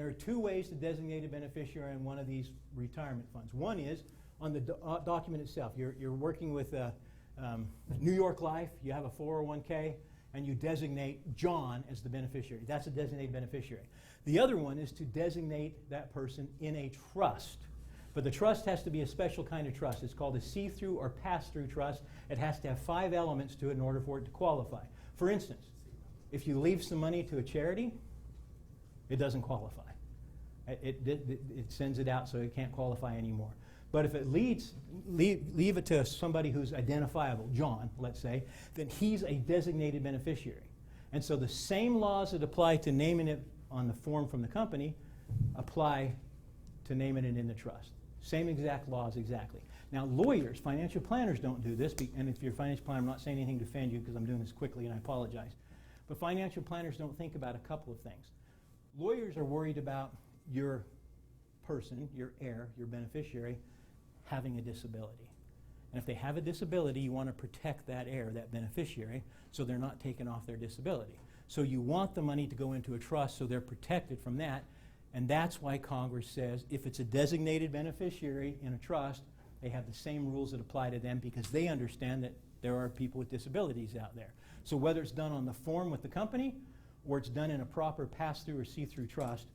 are two ways to designate a beneficiary on one of these retirement funds. One is on the document itself. You're working with New York Life, you have a 401k, and you designate John as the beneficiary. That's a designated beneficiary. The other one is to designate that person in a trust. But the trust has to be a special kind of trust. It's called a see-through or pass-through trust. It has to have 5 elements to it in order for it to qualify. For instance, if you leave some money to a charity, it doesn't qualify. It sends it out so it can't qualify anymore. But if it leave it to somebody who's identifiable, John, let's say, then he's a designated beneficiary. And so the same laws that apply to naming it on the form from the company apply to naming it in the trust. Same exact laws exactly. Now lawyers, financial planners don't do this, and if you're a financial planner, I'm not saying anything to offend you because I'm doing this quickly and I apologize. But financial planners don't think about a couple of things. Lawyers are worried about your person, your heir, your beneficiary, having a disability. And if they have a disability, you want to protect that heir, that beneficiary, so they're not taken off their disability. So you want the money to go into a trust so they're protected from that. And that's why Congress says if it's a designated beneficiary in a trust, they have the same rules that apply to them because they understand that there are people with disabilities out there. So whether it's done on the form with the company or it's done in a proper pass-through or see-through trust,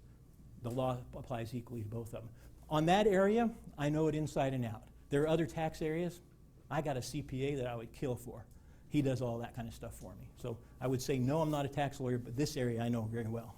the law applies equally to both of them. On that area, I know it inside and out. There are other tax areas. I got a CPA that I would kill for. He does all that kind of stuff for me. So I would say, no, I'm not a tax lawyer, but this area I know very well.